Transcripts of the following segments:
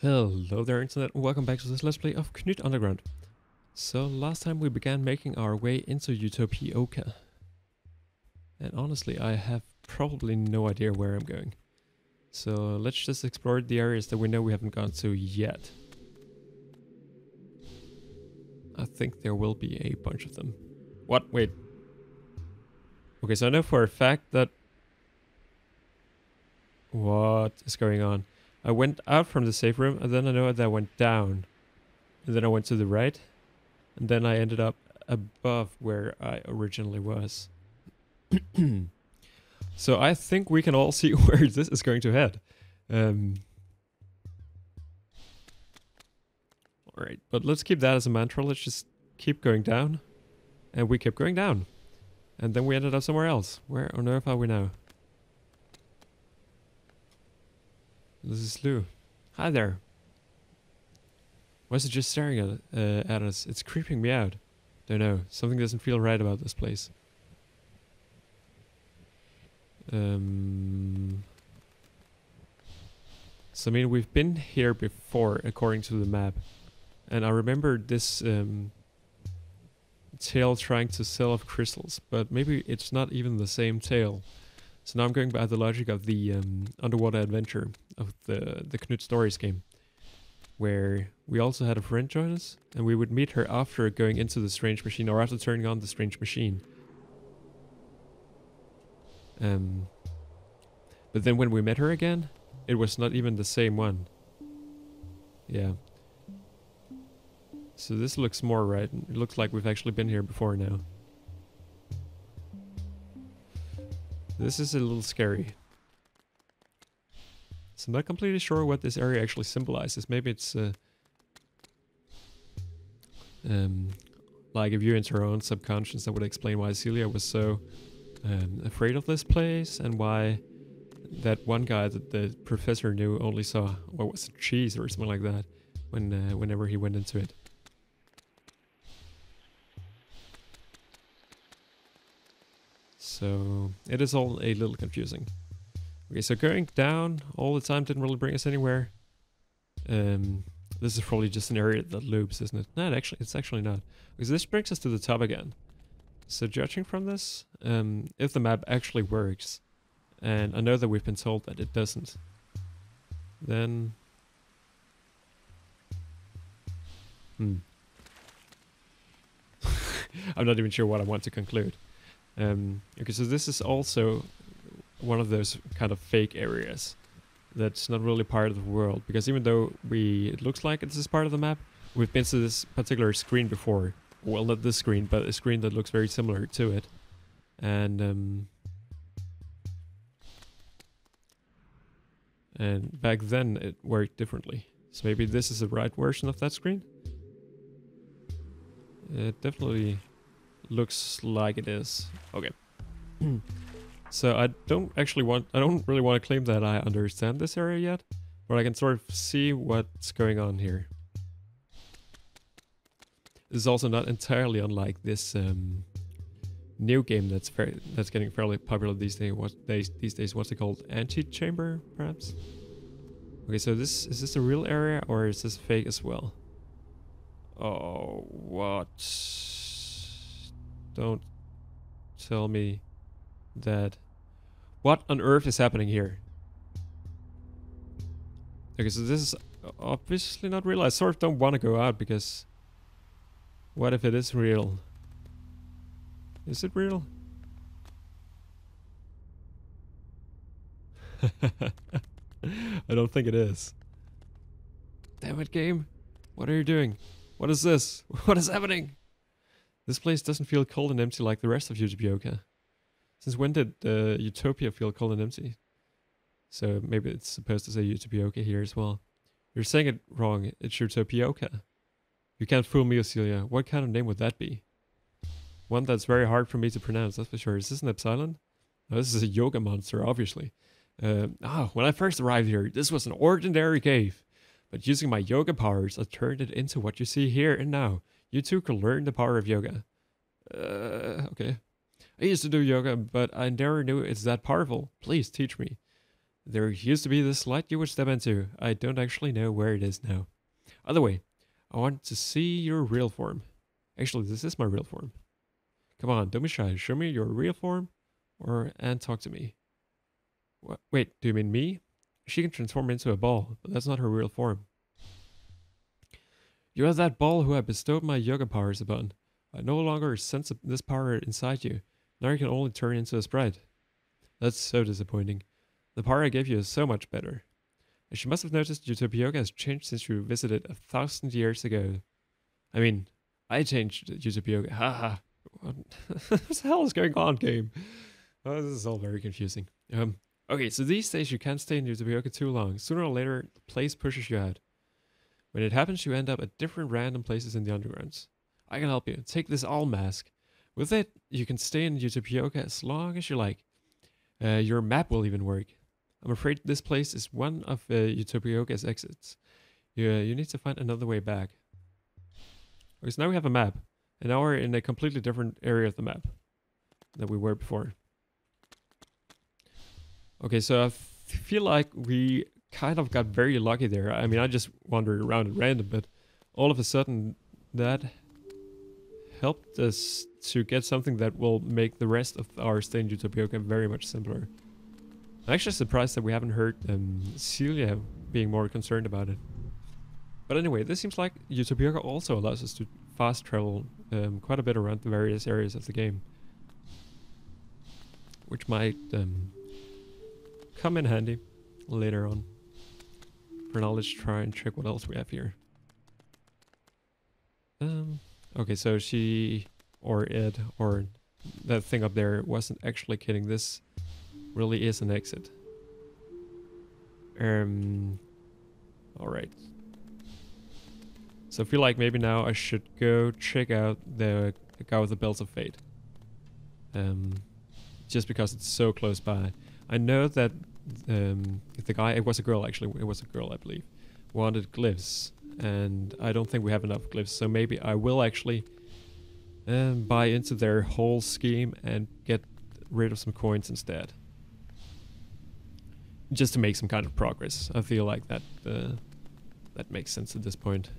Hello there internet and welcome back to this Let's Play of Knytt Underground. So last time we began making our way into Utopia. And honestly I have probably no idea where I'm going. So let's just explore the areas that we know we haven't gone to yet. I think there will be a bunch of them. What? Wait. Okay, so I know for a fact that... What is going on? I went out from the safe room, and then I know that I went down. And then I went to the right. And then I ended up above where I originally was. So I think we can all see where this is going to head. Alright, but let's keep that as a mantra. Let's just keep going down. And we kept going down. And then we ended up somewhere else. Where on earth are we now? This is Lou. Hi there. Why is it just staring at us? It's creeping me out. Don't know. Something doesn't feel right about this place. So I mean, we've been here before, according to the map. And I remember this tail trying to sell off crystals, but maybe it's not even the same tail. So now I'm going by the logic of the underwater adventure of the Knytt Stories game, where we also had a friend join us, and we would meet her after going into the strange machine, or after turning on the strange machine. But then when we met her again, it was not even the same one. Yeah. So this looks more right. It looks like we've actually been here before now. This is a little scary. So I'm not completely sure what this area actually symbolizes. Maybe it's like a view into our own subconscious that would explain why Celia was so afraid of this place, and why that one guy that the professor knew only saw, what was it, cheese or something like that, whenever he went into it. So it is all a little confusing. Okay, so going down all the time didn't really bring us anywhere. This is probably just an area that loops, isn't it? No, it's actually not. Because this brings us to the top again. So judging from this, if the map actually works, and I know that we've been told that it doesn't, then... I'm not even sure what I want to conclude. Okay, so this is also one of those kind of fake areas that's not really part of the world, because even though it looks like this is part of the map, we've been to this particular screen before. Well, not this screen, but a screen that looks very similar to it. And back then it worked differently. So maybe this is the right version of that screen? It definitely looks like it is. Okay. So I don't really want to claim that I understand this area yet, but I can sort of see what's going on here. This is also not entirely unlike this new game that's getting fairly popular these days. What's it called? Antechamber, perhaps? Okay, so is this a real area, or is this fake as well? Oh, what? Don't tell me that... What on earth is happening here? Okay, so this is obviously not real. I sort of don't want to go out, because... What if it is real? Is it real? I don't think it is. Damn it, game. What are you doing? What is this? What is happening? This place doesn't feel cold and empty like the rest of Utopia. Since when did Utopia feel cold and empty? So maybe it's supposed to say Utopia here as well. You're saying it wrong. It's Utopia. You can't fool me, Celia. What kind of name would that be? One that's very hard for me to pronounce, that's for sure. Is this an epsilon? Oh, this is a yoga monster, obviously. When I first arrived here, this was an ordinary cave. But using my yoga powers, I turned it into what you see here and now. You too can learn the power of yoga. Okay. I used to do yoga, but I never knew it's that powerful. Please teach me. There used to be this light you would step into. I don't actually know where it is now. Other way, I want to see your real form. Actually, this is my real form. Come on, don't be shy. Show me your real form and talk to me. What? Wait, do you mean me? She can transform into a ball, but that's not her real form. You are that ball who I bestowed my yoga powers upon. I no longer sense this power inside you. Now you can only turn into a sprite. That's so disappointing. The power I gave you is so much better. And she must have noticed Utopia has changed since you visited 1,000 years ago. I mean, I changed Utopia. Haha. What the hell is going on, game? Oh, this is all very confusing. Okay, so these days you can't stay in Utopia too long. Sooner or later, the place pushes you out. When it happens, you end up at different random places in the undergrounds. I can help you. Take this all mask. With it, you can stay in Utopia as long as you like. Your map will even work. I'm afraid this place is one of Utopioka's exits. You need to find another way back. Okay, so now we have a map. And now we're in a completely different area of the map than we were before. Okay, so I feel like we kind of got very lucky there. I mean, I just wandered around at random, but all of a sudden that helped us to get something that will make the rest of our stay in Utopia very much simpler. I'm actually surprised that we haven't heard Celia being more concerned about it. But anyway, this seems like Utopia also allows us to fast travel quite a bit around the various areas of the game. Which might come in handy later on. For now, let's try and check what else we have here. Okay, so she or it or that thing up there wasn't actually kidding. This really is an exit. Alright. So I feel like maybe now I should go check out the guy with the Bells of Fate. Just because it's so close by. I know that the guy, it was a girl actually, it was a girl I believe, wanted glyphs. And I don't think we have enough glyphs, so maybe I will actually buy into their whole scheme and get rid of some coins instead. Just to make some kind of progress. I feel like that that makes sense at this point.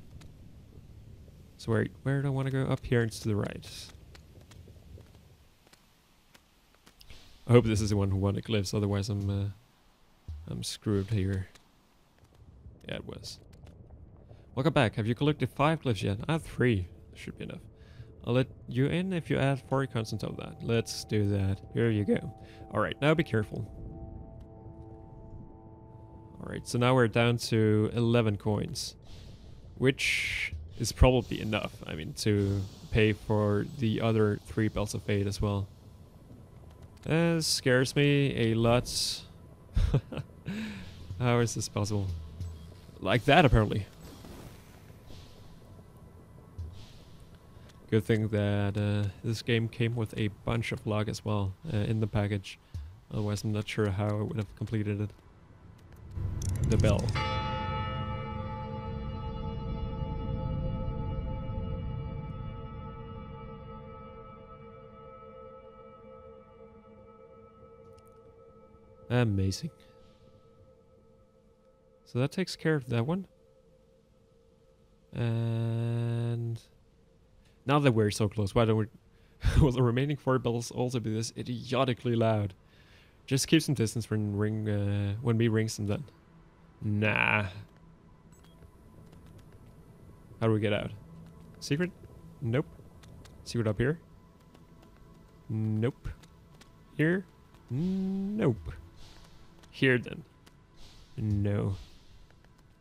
So where do I want to go? Up here and to the right. I hope this is the one who wanted glyphs, otherwise I'm screwed here. Yeah, it was. Welcome back. Have you collected 5 glyphs yet? I have 3. Should be enough. I'll let you in if you add 40 coins on top of that. Let's do that. Here you go. Alright, now be careful. Alright, so now we're down to 11 coins. Which is probably enough, I mean, to pay for the other 3 Bells of Fate as well. Scares me a lot. How is this possible? Like that, apparently. Good thing that this game came with a bunch of luck as well in the package. Otherwise, I'm not sure how I would have completed it. The bell. Amazing. So that takes care of that one. And now that we're so close, why don't we... will the remaining 4 bells also be this idiotically loud? Just keep some distance when we rings them then. Nah. How do we get out? Secret? Nope. Secret up here? Nope. Here? Nope. Here then? No.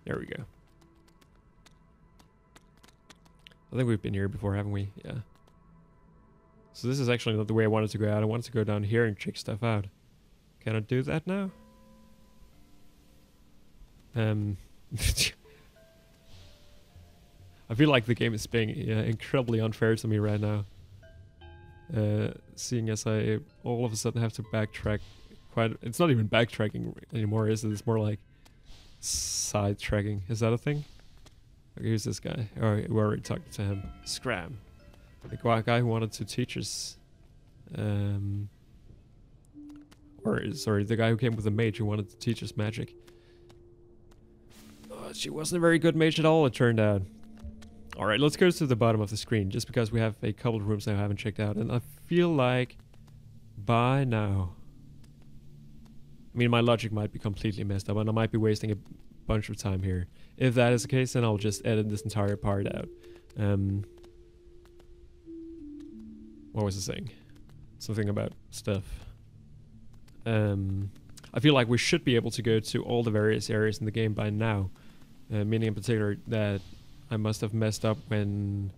There we go. I think we've been here before, haven't we? Yeah. So this is actually not the way I wanted to go out. I wanted to go down here and check stuff out. Can I do that now? I feel like the game is being incredibly unfair to me right now. Seeing as I all of a sudden have to backtrack quite... It's not even backtracking anymore, is it? It's more like side-tracking. Is that a thing? Okay, who's this guy? Alright, we already talked to him. Scram. The guy who wanted to teach us Or, sorry, the guy who came with the mage who wanted to teach us magic. She wasn't a very good mage at all, it turned out. Alright, let's go to the bottom of the screen, just because we have a couple of rooms I haven't checked out, and I feel like by now... I mean, my logic might be completely messed up, and I might be wasting a bunch of time here. If that is the case, then I'll just edit this entire part out. What was I saying? Something about stuff. I feel like we should be able to go to all the various areas in the game by now. Meaning in particular that I must have messed up when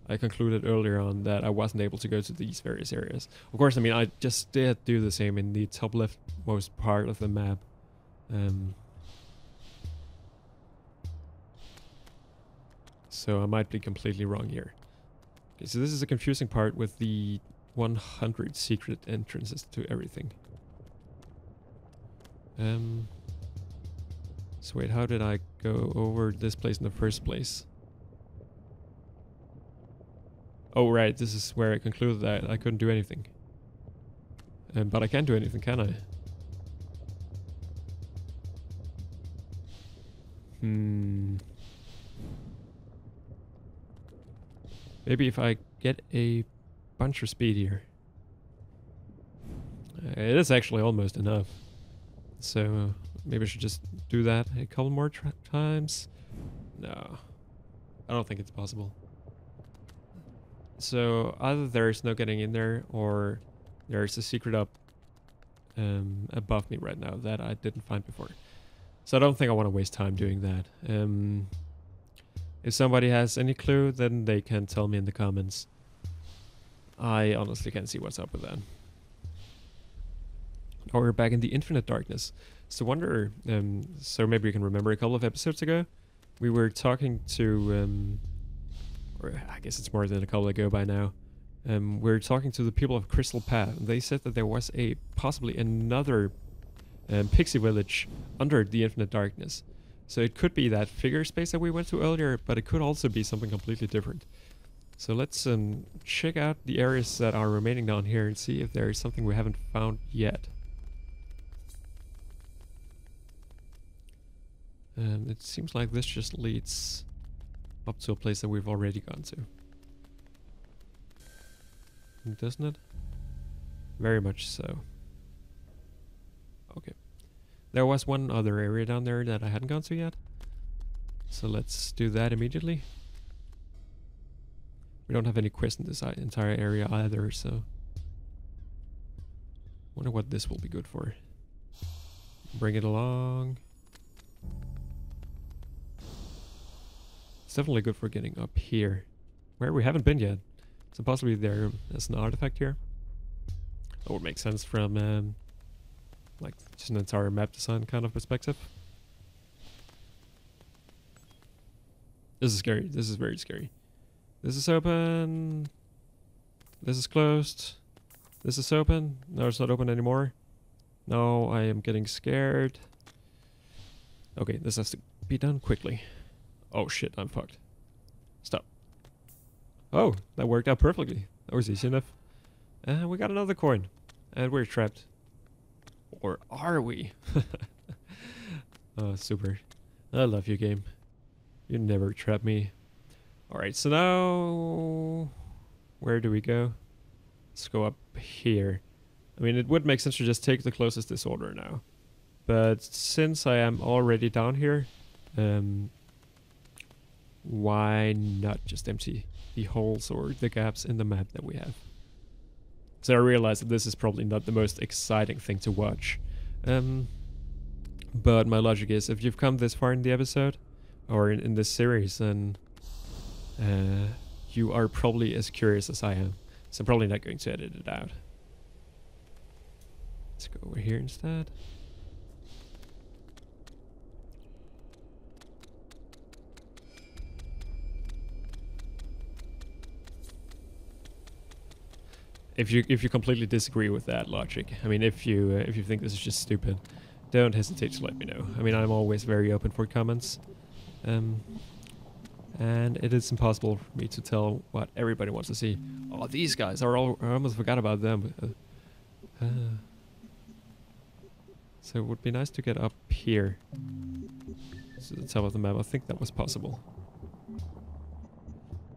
I concluded earlier on that I wasn't able to go to these various areas. Of course, I mean, I just did do the same in the top leftmost part of the map. So I might be completely wrong here. Okay, so this is a confusing part with the 100 secret entrances to everything. So wait, how did I go over this place in the first place? Oh right, this is where I concluded that I couldn't do anything. But I can't do anything, can I? Maybe if I get a bunch of speed here. It is actually almost enough. So maybe I should just do that a couple more times. No, I don't think it's possible. So either there's no getting in there, or there's a secret up above me right now that I didn't find before. So I don't think I want to waste time doing that. If somebody has any clue, then they can tell me in the comments. I honestly can't see what's up with that. Now we're back in the infinite darkness. So wonder, so maybe you can remember a couple of episodes ago, we were talking to, or I guess it's more than a couple ago by now. We're talking to the people of Crystal Path, and they said that there was possibly another pixie village under the infinite darkness. So it could be that figure space that we went to earlier, but it could also be something completely different. So let's check out the areas that are remaining down here and see if there is something we haven't found yet. It seems like this just leads up to a place that we've already gone to. Doesn't it? Very much so. Okay. There was one other area down there that I hadn't gone to yet. So let's do that immediately. We don't have any quests in this entire area either, so... wonder what this will be good for. Bring it along. It's definitely good for getting up here, where we haven't been yet. So possibly there is an artifact here. That would make sense from like just an entire map design kind of perspective. This is scary. This is very scary. This is open. This is closed. This is open. No, it's not open anymore. No, I am getting scared. Okay, this has to be done quickly. Oh shit, I'm fucked. Stop. Oh, that worked out perfectly. That was easy enough. And we got another coin. And we're trapped. Or are we? Oh, super. I love you, game. You never trap me. Alright, so now... where do we go? Let's go up here. I mean, it would make sense to just take the closest disorder now. But since I am already down here, why not just empty the holes or the gaps in the map that we have? So I realize that this is probably not the most exciting thing to watch. But my logic is, if you've come this far in the episode, or in this series, then you are probably as curious as I am. So I'm probably not going to edit it out. Let's go over here instead. If you completely disagree with that logic, I mean, if you think this is just stupid, don't hesitate to let me know. I mean, I'm always very open for comments, and it is impossible for me to tell what everybody wants to see. Oh, these guys are all—I almost forgot about them. So it would be nice to get up here. To the top of the map. I think that was possible.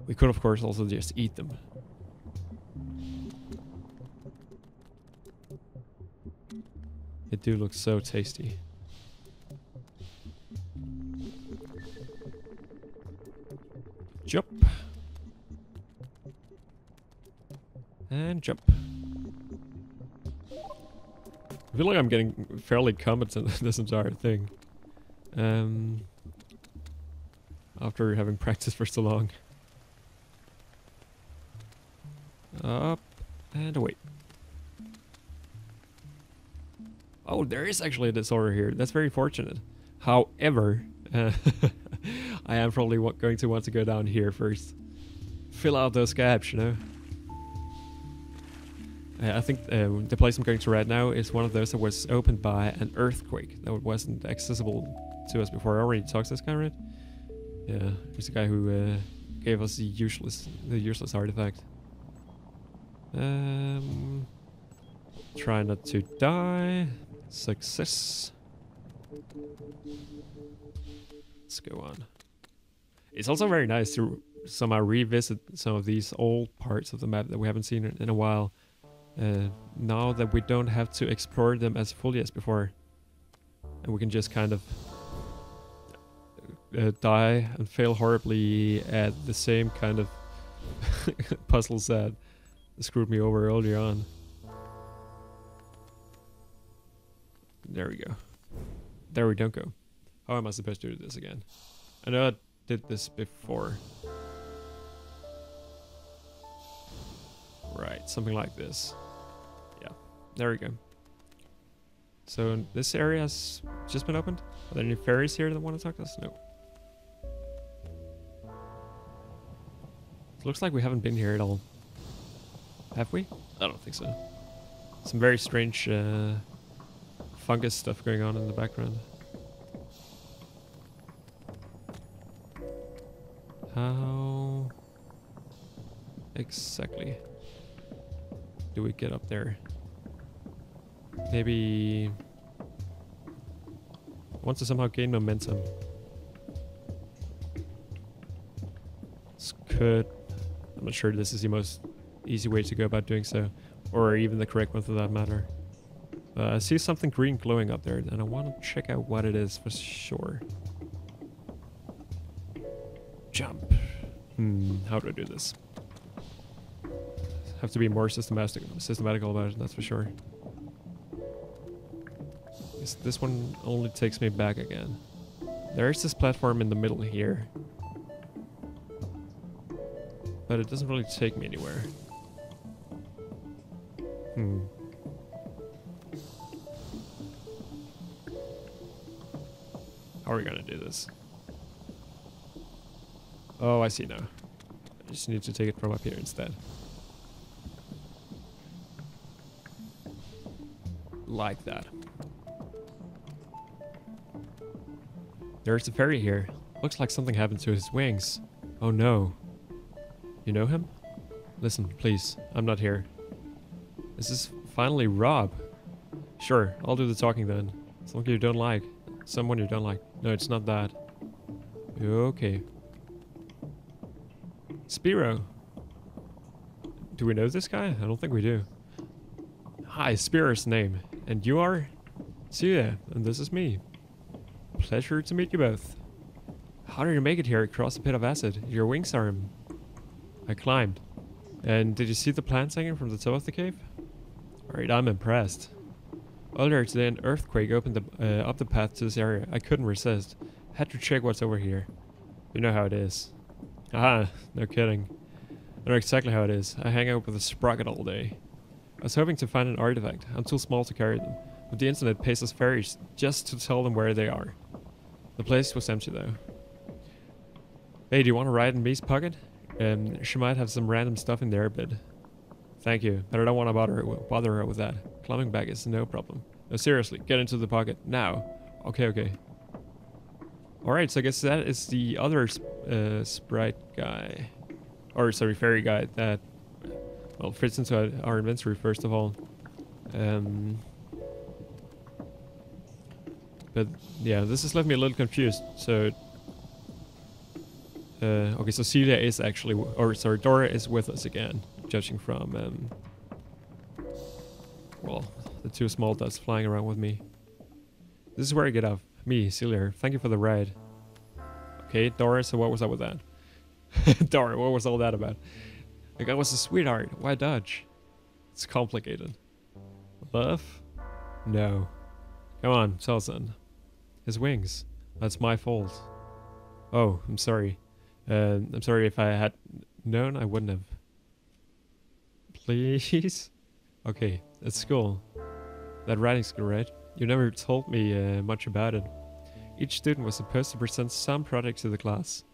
We could of course also just eat them. It do look so tasty. Jump. And jump. I feel like I'm getting fairly competent at this entire thing. After having practiced for so long. Up and away. Oh, there is actually a disorder here. That's very fortunate. However, I am probably going to want to go down here first. Fill out those gaps, you know. I think the place I'm going to right now is one of those that was opened by an earthquake that wasn't accessible to us before. I already talked to this guy, right? Yeah, he's the guy who gave us the useless artifact. Try not to die. Success. Let's go on. It's also very nice to somehow revisit some of these old parts of the map that we haven't seen in a while. Now that we don't have to explore them as fully as before. And we can just kind of die and fail horribly at the same kind of puzzles that screwed me over earlier on. There we go. There we don't go. How am I supposed to do this again? I know I did this before. Right, something like this. Yeah, there we go. So this area has just been opened? Are there any fairies here that want to talk to us? No. It looks like we haven't been here at all. Have we? I don't think so. Some very strange fungus stuff going on in the background. How exactly do we get up there? Maybe I want to somehow gain momentum. This could... I'm not sure this is the most easy way to go about doing so, or even the correct one for that matter. I see something green glowing up there, and I want to check out what it is for sure. Jump. How do I do this? Have to be more systematical about it, that's for sure. This one only takes me back again. There's this platform in the middle here. But it doesn't really take me anywhere. How are we gonna do this? Oh, I see now. I just need to take it from up here instead. Like that. There's a fairy here. Looks like something happened to his wings. Oh no. You know him? Listen, please. I'm not here. This is finally Rob. Sure, I'll do the talking then. As long as you don't like. Someone you don't like. No, it's not that. Okay. Spiro. Do we know this guy? I don't think we do. Hi, Spiro's name. And you are? Sia, and this is me. Pleasure to meet you both. How did you make it here across the pit of acid? Your wings are... I climbed. And did you see the plants hanging from the top of the cave? Alright, I'm impressed. Earlier today an earthquake opened up the path to this area. I couldn't resist. Had to check what's over here. You know how it is. Aha, no kidding. I know exactly how it is. I hang out with a sprocket all day. I was hoping to find an artifact. I'm too small to carry them. But the internet pays us fairies just to tell them where they are. The place was empty though. Hey, do you want to ride in Me's pocket? She might have some random stuff in there, but... Thank you, but I don't want to bother her with that. Climbing back is no problem. No, seriously, get into the pocket, now. Okay. Alright, so I guess that is the other sprite guy. Or, sorry, fairy guy that... Well, fits into our inventory, first of all. But yeah, this has left me a little confused. So, okay, so Celia is actually, or sorry, Dora is with us again, judging from, well, the two small dots flying around with me. This is where I get off. Me, Celia, thank you for the ride. Okay, Dora, so what was up with that? Dora, what was all that about? Like, I was a sweetheart. Why dodge? It's complicated. Love? No. Come on, tell us then. His wings. That's my fault. Oh, I'm sorry. I'm sorry if I had known, I wouldn't have. Please? Okay, at school. That writing school, right? You never told me much about it. Each student was supposed to present some project to the class.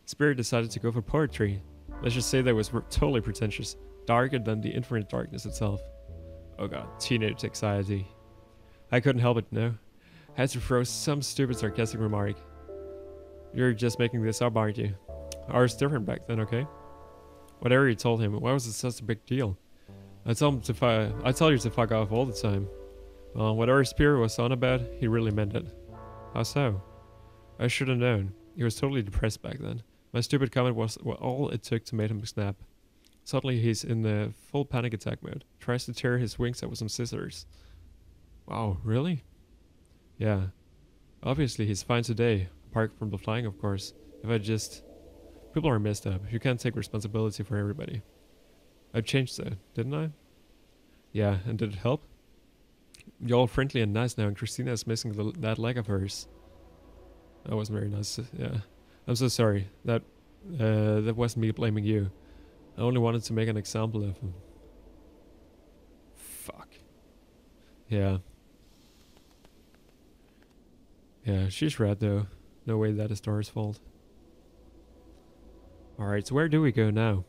Spirit decided to go for poetry. Let's just say that was totally pretentious. Darker than the infinite darkness itself. Oh god, teenage anxiety. I couldn't help it, no. I had to throw some stupid sarcastic remark. You're just making this up, aren't you? Ours different back then, okay? Whatever you told him, why was it such a big deal? I tell you to fuck off all the time. Well, whatever Spirit was on about, he really meant it. How so? I should have known. He was totally depressed back then. My stupid comment was all it took to make him snap. Suddenly he's in the full panic attack mode. Tries to tear his wings out with some scissors. Wow, really? Yeah. Obviously he's fine today. Apart from the flying, of course. People are messed up. You can't take responsibility for everybody. I changed though, didn't I? Yeah, and did it help? You're all friendly and nice now, and Christina is missing that leg of hers. That wasn't very nice, yeah. I'm so sorry. That wasn't me blaming you. I only wanted to make an example of him. Fuck. Yeah. Yeah, she's right though. No way that is Dora's fault. Alright, so where do we go now?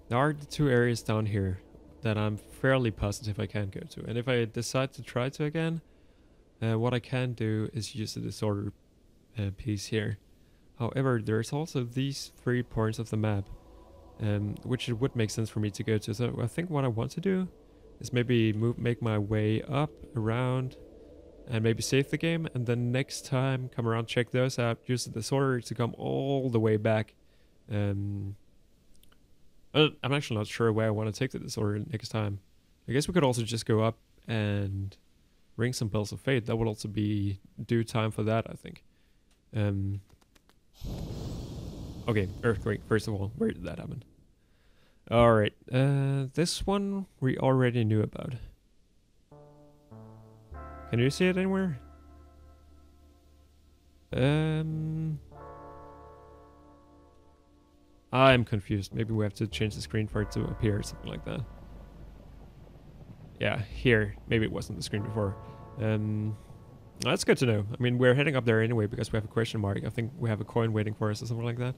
There are the two areas down here that I'm fairly positive I can go to. And if I decide to try to again, what I can do is use the disorder piece here. However, there's also these 3 points of the map, which it would make sense for me to go to. So I think what I want to do is maybe make my way up, around, and maybe save the game, and then next time come around, check those out, use the disorder to come all the way back. I'm actually not sure where I want to take the disorder next time. I guess we could also just go up and ring some bells of fate. That would also be due time for that, I think. Okay, earthquake, first of all. Where did that happen? Alright, this one we already knew about. Can you see it anywhere? I'm confused. Maybe we have to change the screen for it to appear or something like that. Yeah, here. Maybe it wasn't the screen before. That's good to know. I mean, we're heading up there anyway because we have a question mark. I think we have a coin waiting for us or something like that.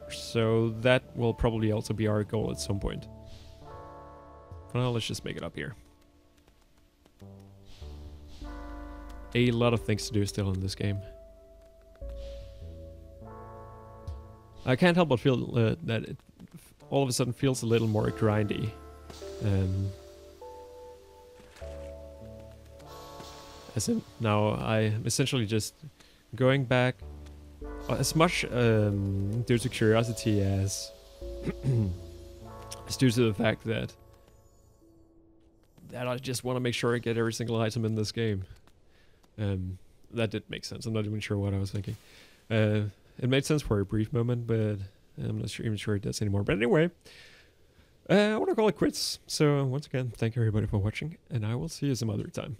So that will probably also be our goal at some point. For now, let's just make it up here. A lot of things to do still in this game. I can't help but feel that it all of a sudden feels a little more grindy. As in, now I'm essentially just going back as much due to curiosity as due to the fact that I just want to make sure I get every single item in this game. That did make sense. I'm not even sure what I was thinking. It made sense for a brief moment, but I'm not even sure it does anymore. But anyway, I want to call it quits. So once again, thank you everybody for watching, and I will see you some other time.